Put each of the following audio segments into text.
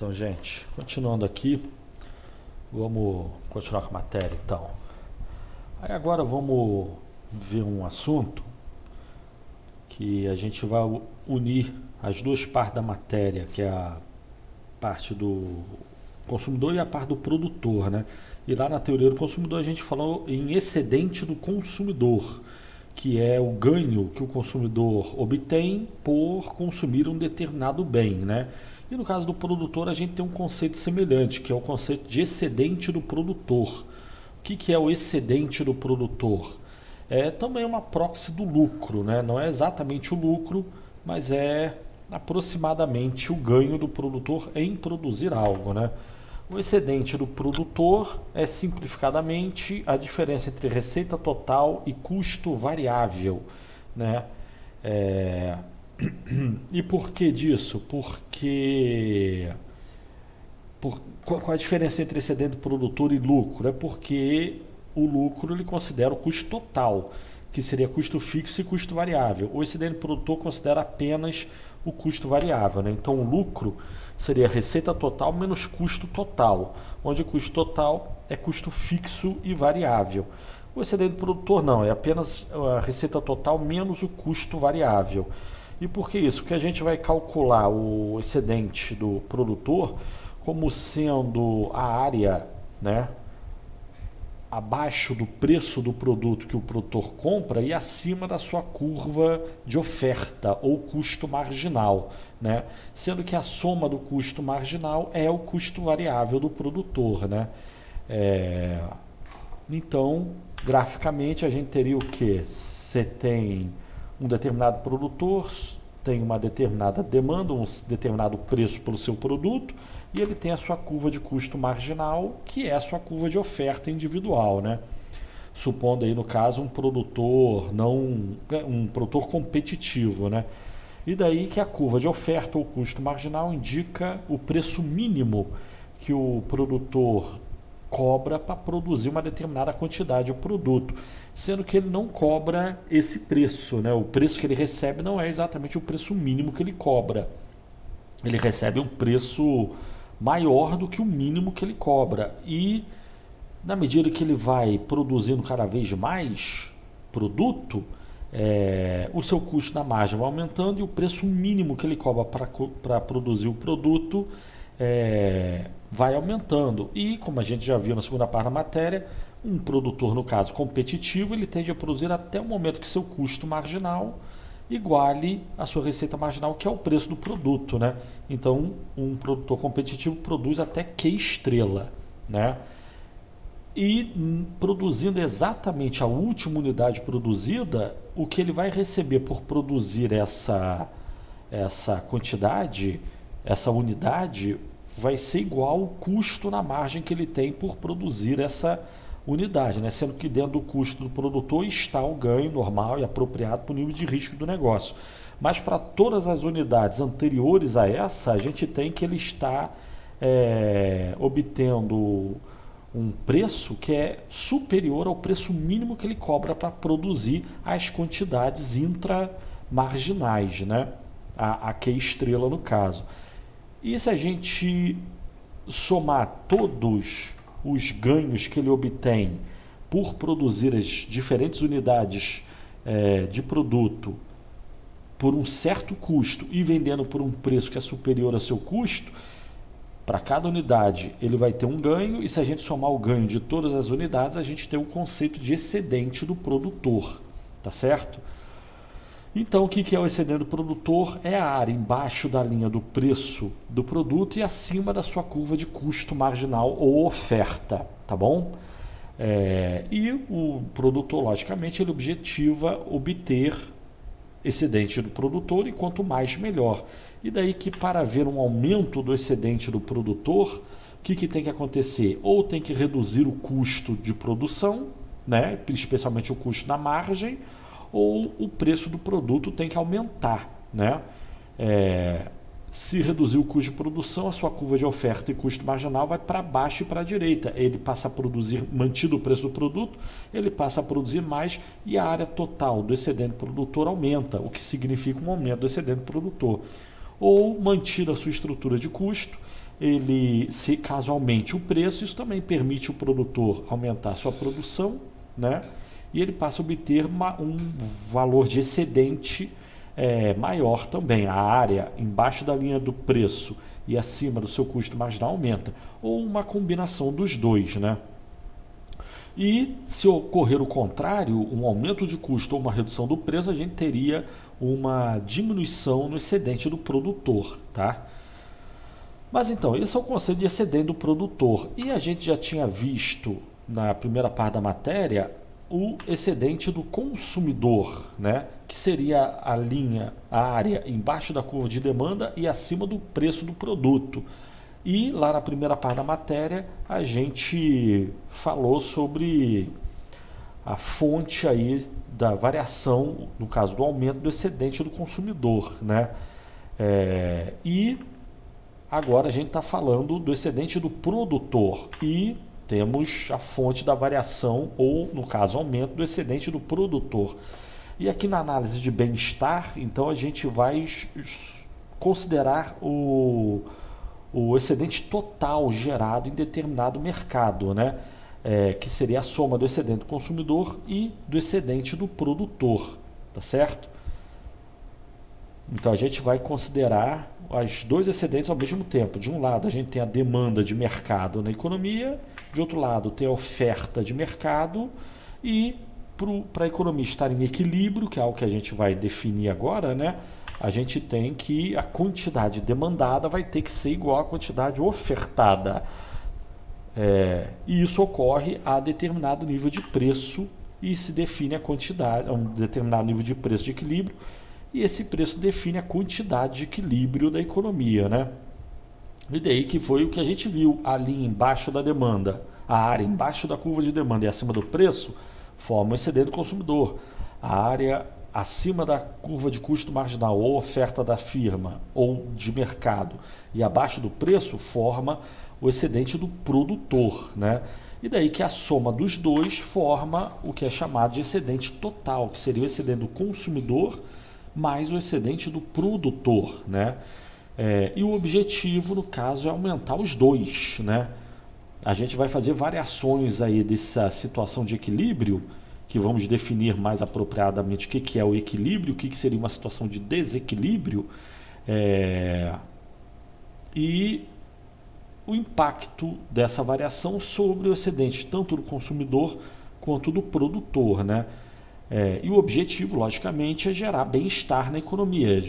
Então, gente, continuando aqui, vamos continuar com a matéria, então. Aí agora vamos ver um assunto que a gente vai unir as duas partes da matéria, que é a parte do consumidor e a parte do produtor, né? E lá na teoria do consumidor a gente falou em excedente do consumidor, que é o ganho que o consumidor obtém por consumir um determinado bem, né? E no caso do produtor a gente tem um conceito semelhante, que é o conceito de excedente do produtor. O que é o excedente do produtor? É também uma proxy do lucro, né? Não é exatamente o lucro, mas é aproximadamente o ganho do produtor em produzir algo, né? O excedente do produtor é simplificadamente a diferença entre receita total e custo variável, né? É... E por que disso? Qual a diferença entre excedente do produtor e lucro? É porque o lucro ele considera o custo total, que seria custo fixo e custo variável. O excedente do produtor considera apenas o custo variável, né? Então o lucro seria receita total menos custo total, onde o custo total é custo fixo e variável. O excedente do produtor não, é apenas a receita total menos o custo variável. E por que isso? Porque a gente vai calcular o excedente do produtor como sendo a área, né, abaixo do preço do produto que o produtor compra e acima da sua curva de oferta ou custo marginal, né? Sendo que a soma do custo marginal é o custo variável do produtor, né? Então, graficamente, a gente teria o que? Você tem um determinado produtor, tem uma determinada demanda, um determinado preço pelo seu produto, e ele tem a sua curva de custo marginal, que é a sua curva de oferta individual, né? Supondo aí, no caso, um produtor competitivo, né? E daí que a curva de oferta ou custo marginal indica o preço mínimo que o produtor cobra para produzir uma determinada quantidade de produto, sendo que ele não cobra esse preço, né? O preço que ele recebe não é exatamente o preço mínimo que ele cobra. Ele recebe um preço maior do que o mínimo que ele cobra. E na medida que ele vai produzindo cada vez mais produto, o seu custo na margem vai aumentando e o preço mínimo que ele cobra para produzir o produto vai aumentando. E como a gente já viu na segunda parte da matéria, um produtor, no caso competitivo, ele tende a produzir até o momento que seu custo marginal iguale a sua receita marginal, que é o preço do produto, né? Então, um produtor competitivo produz até Q estrela, né? E produzindo exatamente a última unidade produzida, o que ele vai receber por produzir essa quantidade, essa unidade, vai ser igual ao custo na margem que ele tem por produzir essa unidade, né? Sendo que dentro do custo do produtor está o ganho normal e apropriado para o nível de risco do negócio. Mas para todas as unidades anteriores a essa, a gente tem que ele está obtendo um preço que é superior ao preço mínimo que ele cobra para produzir as quantidades intramarginais, né? A Q estrela no caso. E se a gente somar todos os ganhos que ele obtém por produzir as diferentes unidades de produto por um certo custo e vendendo por um preço que é superior ao seu custo, para cada unidade ele vai ter um ganho, e se a gente somar o ganho de todas as unidades, a gente tem o conceito de excedente do produtor, tá certo? Então, o que é o excedente do produtor? É a área embaixo da linha do preço do produto e acima da sua curva de custo marginal ou oferta, tá bom? E o produtor, logicamente, ele objetiva obter excedente do produtor, e quanto mais, melhor. E daí que, para haver um aumento do excedente do produtor, o que tem que acontecer? Ou tem que reduzir o custo de produção, né? Especialmente o custo na margem, ou o preço do produto tem que aumentar, né? Se reduzir o custo de produção, a sua curva de oferta e custo marginal vai para baixo e para a direita. Ele passa a produzir, mantido o preço do produto, ele passa a produzir mais e a área total do excedente produtor aumenta, o que significa um aumento do excedente produtor. ou mantida a sua estrutura de custo, se caso aumente o preço, isso também permite o produtor aumentar sua produção, né? E ele passa a obter um valor de excedente maior também. A área embaixo da linha do preço e acima do seu custo marginal aumenta, ou uma combinação dos dois, né? E se ocorrer o contrário, um aumento de custo ou uma redução do preço, a gente teria uma diminuição no excedente do produtor, tá? Mas então, esse é o conceito de excedente do produtor. E a gente já tinha visto na primeira parte da matéria o excedente do consumidor, né? Que seria a área embaixo da curva de demanda e acima do preço do produto. E lá na primeira parte da matéria a gente falou sobre a fonte aí da variação, no caso do aumento do excedente do consumidor, né? E agora a gente está falando do excedente do produtor e temos a fonte da variação, ou no caso aumento do excedente do produtor. E aqui na análise de bem-estar, então a gente vai considerar o excedente total gerado em determinado mercado, né? Que seria a soma do excedente do consumidor e do excedente do produtor, tá certo? Então a gente vai considerar os dois excedentes ao mesmo tempo. De um lado a gente tem a demanda de mercado na economia, de outro lado tem a oferta de mercado, e para a economia estar em equilíbrio, que é algo que a gente vai definir agora, né? A gente tem que a quantidade demandada vai ter que ser igual à quantidade ofertada. E isso ocorre a determinado nível de preço e se define a quantidade, a um determinado nível de preço de equilíbrio, e esse preço define a quantidade de equilíbrio da economia, né? E daí que foi o que a gente viu ali embaixo da demanda, a área embaixo da curva de demanda e acima do preço forma o excedente do consumidor. A área acima da curva de custo marginal ou oferta da firma ou de mercado e abaixo do preço forma o excedente do produtor, né? E daí que a soma dos dois forma o que é chamado de excedente total, que seria o excedente do consumidor mais o excedente do produtor, né? E o objetivo, no caso, é aumentar os dois, né? A gente vai fazer variações aí dessa situação de equilíbrio, que vamos definir mais apropriadamente o que é o equilíbrio, o que seria uma situação de desequilíbrio, e o impacto dessa variação sobre o excedente, tanto do consumidor quanto do produtor, né? E o objetivo, logicamente, é gerar bem-estar na economia,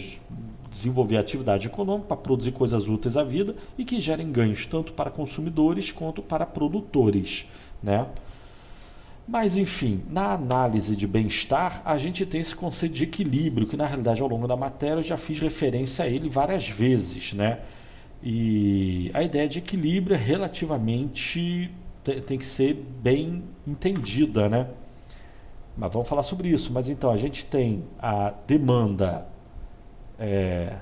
desenvolver atividade econômica para produzir coisas úteis à vida e que gerem ganhos tanto para consumidores quanto para produtores, né? Mas, enfim, na análise de bem-estar, a gente tem esse conceito de equilíbrio, que na realidade ao longo da matéria eu já fiz referência a ele várias vezes, né? E a ideia de equilíbrio é relativamente, tem que ser bem entendida, né? Mas vamos falar sobre isso. Mas então a gente tem a demanda,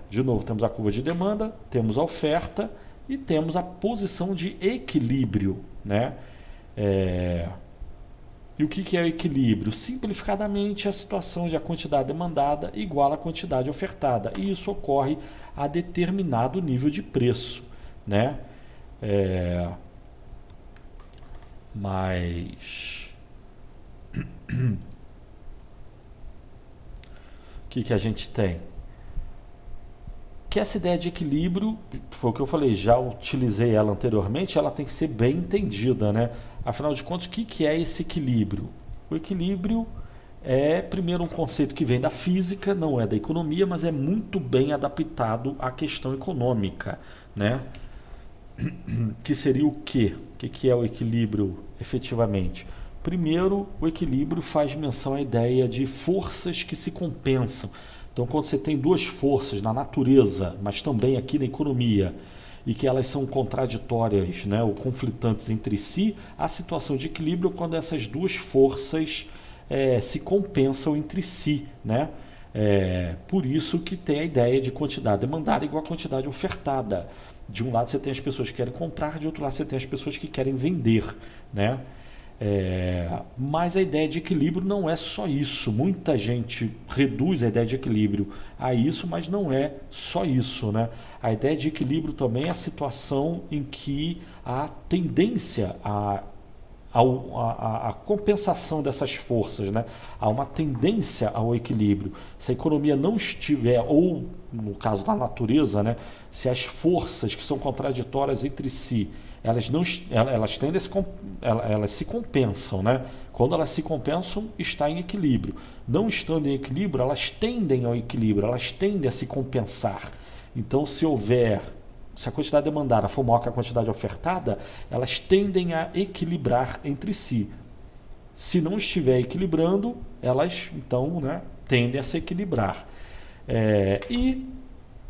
de novo temos a curva de demanda, temos a oferta e temos a posição de equilíbrio, né? E o que é o equilíbrio? Simplificadamente, a situação de a quantidade demandada igual à quantidade ofertada. E isso ocorre a determinado nível de preço, né? Mas o que a gente tem? Que essa ideia de equilíbrio, foi o que eu falei, já utilizei ela anteriormente, ela tem que ser bem entendida, né? Afinal de contas, o que é esse equilíbrio? O equilíbrio é, primeiro, um conceito que vem da física, não é da economia, mas é muito bem adaptado à questão econômica, né? Que seria o quê? O que é o equilíbrio efetivamente? Primeiro, o equilíbrio faz menção à ideia de forças que se compensam. Então, quando você tem duas forças na natureza, mas também aqui na economia, e que elas são contraditórias, né, ou conflitantes entre si, a situação de equilíbrio é quando essas duas forças se compensam entre si, né? Por isso que tem a ideia de quantidade demandada igual a quantidade ofertada. De um lado você tem as pessoas que querem comprar, de outro lado você tem as pessoas que querem vender, né? Mas a ideia de equilíbrio não é só isso. Muita gente reduz a ideia de equilíbrio a isso, mas não é só isso, né? A ideia de equilíbrio também é a situação em que há tendência a compensação dessas forças, né? Há uma tendência ao equilíbrio. Se a economia não estiver, ou no caso da natureza, né? Se as forças que são contraditórias entre si, elas tendem elas se compensam, né? Quando elas se compensam, está em equilíbrio. Não estando em equilíbrio, elas tendem ao equilíbrio, elas tendem a se compensar. Então, se a quantidade demandada for maior que a quantidade ofertada, elas tendem a equilibrar entre si. Se não estiver equilibrando, elas então, né, tendem a se equilibrar. E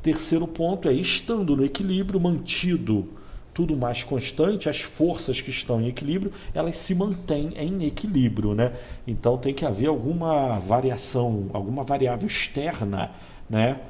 terceiro ponto é, estando no equilíbrio, mantido tudo mais constante, as forças que estão em equilíbrio, elas se mantêm em equilíbrio, né? Então tem que haver alguma variação, alguma variável externa, né?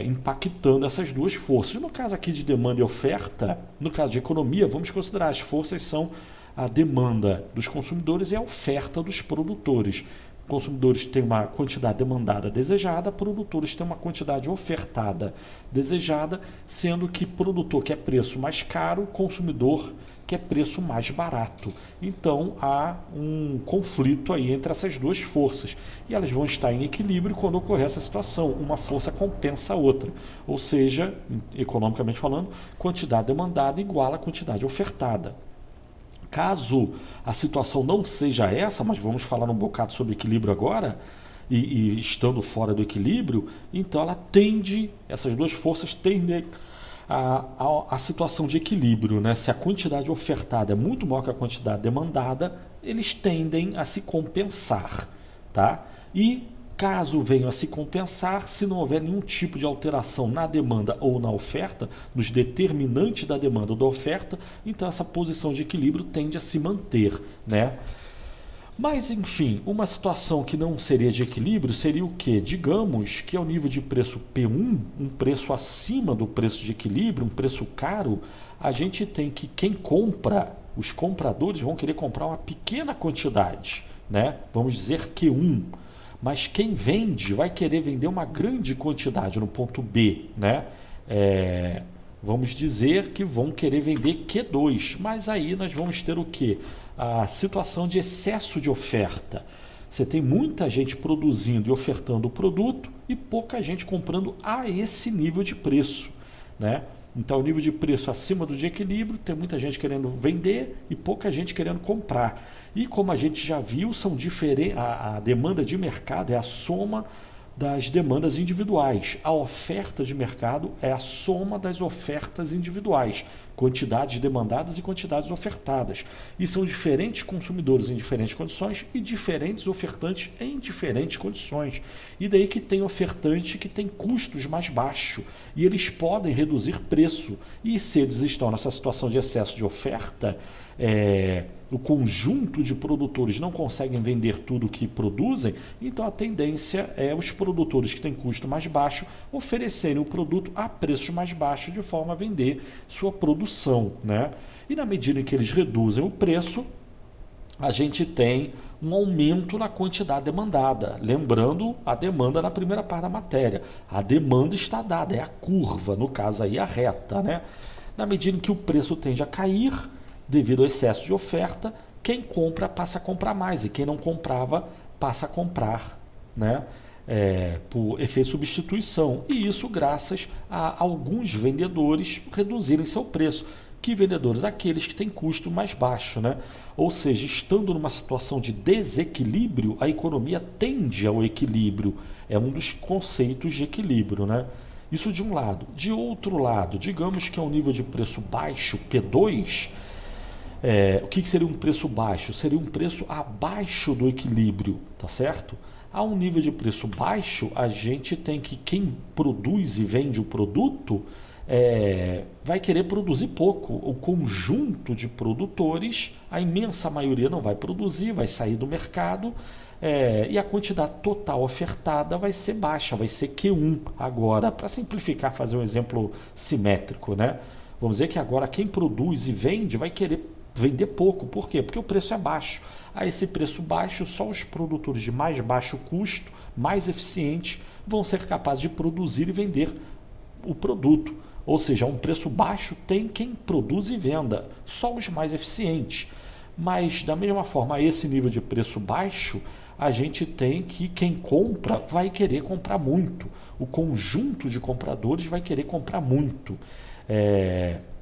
Impactando essas duas forças. No caso aqui de demanda e oferta, no caso de economia, vamos considerar as forças são a demanda dos consumidores e a oferta dos produtores. Consumidores têm uma quantidade demandada desejada, produtores têm uma quantidade ofertada desejada, sendo que produtor quer preço mais caro, consumidor quer preço mais barato. Então há um conflito aí entre essas duas forças e elas vão estar em equilíbrio quando ocorrer essa situação. Uma força compensa a outra, ou seja, economicamente falando, quantidade demandada igual a quantidade ofertada. Caso a situação não seja essa, mas vamos falar um bocado sobre equilíbrio agora, e estando fora do equilíbrio, então essas duas forças tendem a situação de equilíbrio, né? Se a quantidade ofertada é muito maior que a quantidade demandada, eles tendem a se compensar, tá? E caso venham a se compensar, se não houver nenhum tipo de alteração na demanda ou na oferta, nos determinantes da demanda ou da oferta, então essa posição de equilíbrio tende a se manter, né? Mas, enfim, uma situação que não seria de equilíbrio seria o quê? Digamos que ao nível de preço P1, um preço acima do preço de equilíbrio, um preço caro, a gente tem que quem compra, os compradores vão querer comprar uma pequena quantidade, né? Vamos dizer Q1. Mas quem vende vai querer vender uma grande quantidade no ponto B, né? Vamos dizer que vão querer vender Q2, mas aí nós vamos ter o quê? A situação de excesso de oferta. Você tem muita gente produzindo e ofertando o produto e pouca gente comprando a esse nível de preço, né? Então, o nível de preço acima do de equilíbrio, tem muita gente querendo vender e pouca gente querendo comprar. E como a gente já viu, são diferentes. A demanda de mercado é a soma das demandas individuais. A oferta de mercado é a soma das ofertas individuais, quantidades demandadas e quantidades ofertadas. E são diferentes consumidores em diferentes condições e diferentes ofertantes em diferentes condições. E daí que tem ofertante que tem custos mais baixos e eles podem reduzir preço. E se eles estão nessa situação de excesso de oferta, o conjunto de produtores não conseguem vender tudo o que produzem, então a tendência é os produtores que têm custo mais baixo oferecerem o produto a preços mais baixos de forma a vender sua produção, né? E na medida em que eles reduzem o preço, a gente tem um aumento na quantidade demandada. Lembrando a demanda na primeira parte da matéria. A demanda está dada, é a curva, no caso aí a reta, né? Na medida em que o preço tende a cair, devido ao excesso de oferta, quem compra passa a comprar mais e quem não comprava passa a comprar, né? Por efeito de substituição. E isso graças a alguns vendedores reduzirem seu preço. Que vendedores? Aqueles que têm custo mais baixo, né? Ou seja, estando numa situação de desequilíbrio, a economia tende ao equilíbrio. É um dos conceitos de equilíbrio, né? Isso de um lado. De outro lado, digamos que é um nível de preço baixo, P2, o que seria um preço baixo? Seria um preço abaixo do equilíbrio, tá certo? A um nível de preço baixo, a gente tem que quem produz e vende o produto vai querer produzir pouco. O conjunto de produtores, a imensa maioria não vai produzir, vai sair do mercado e a quantidade total ofertada vai ser baixa, vai ser Q1 agora. Para simplificar, fazer um exemplo simétrico, né? Vamos dizer que agora quem produz e vende vai querer vender pouco. Por quê? Porque o preço é baixo. A esse preço baixo, só os produtores de mais baixo custo, mais eficientes, vão ser capazes de produzir e vender o produto. Ou seja, a um preço baixo tem quem produz e venda, só os mais eficientes. Mas, da mesma forma, a esse nível de preço baixo, a gente tem que quem compra vai querer comprar muito. O conjunto de compradores vai querer comprar muito.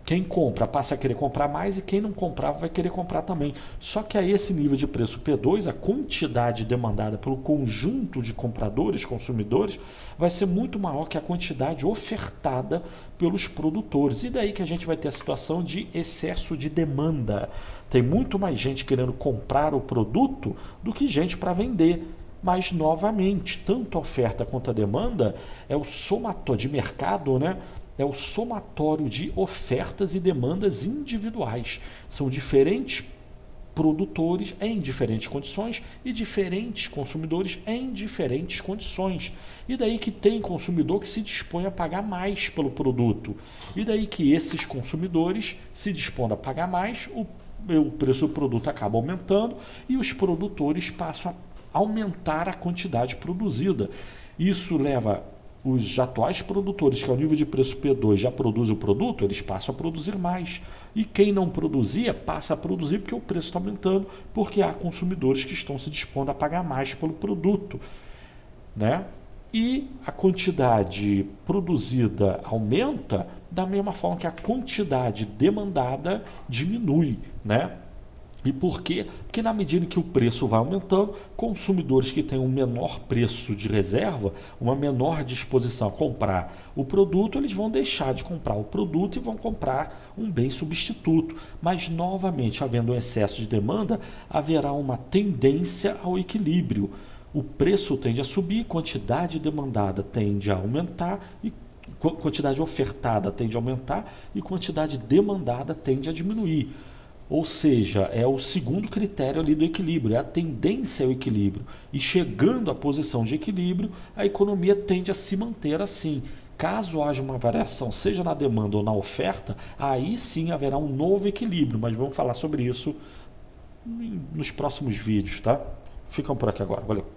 Quem compra passa a querer comprar mais e quem não comprava vai querer comprar também. Só que a esse nível de preço P2, a quantidade demandada pelo conjunto de compradores, consumidores, vai ser muito maior que a quantidade ofertada pelos produtores. E daí que a gente vai ter a situação de excesso de demanda. Tem muito mais gente querendo comprar o produto do que gente para vender. Mas, novamente, tanto a oferta quanto a demanda é o somatório de mercado, né? É o somatório de ofertas e demandas individuais. São diferentes produtores em diferentes condições e diferentes consumidores em diferentes condições. E daí que tem consumidor que se dispõe a pagar mais pelo produto. E daí que esses consumidores se dispõem a pagar mais, o preço do produto acaba aumentando e os produtores passam a aumentar a quantidade produzida. Isso leva os atuais produtores, que ao nível de preço P2 já produzem o produto, eles passam a produzir mais. E quem não produzia passa a produzir porque o preço está aumentando, porque há consumidores que estão se dispondo a pagar mais pelo produto, né? E a quantidade produzida aumenta da mesma forma que a quantidade demandada diminui, né? E por quê? Porque na medida que o preço vai aumentando, consumidores que têm um menor preço de reserva, uma menor disposição a comprar o produto, eles vão deixar de comprar o produto e vão comprar um bem substituto. Mas, novamente, havendo um excesso de demanda, haverá uma tendência ao equilíbrio. O preço tende a subir, quantidade demandada tende a aumentar e quantidade ofertada tende a aumentar e quantidade demandada tende a diminuir. Ou seja, é o segundo critério ali do equilíbrio, é a tendência ao equilíbrio. E chegando à posição de equilíbrio, a economia tende a se manter assim. Caso haja uma variação, seja na demanda ou na oferta, aí sim haverá um novo equilíbrio. Mas vamos falar sobre isso nos próximos vídeos, tá? Ficam por aqui agora. Valeu!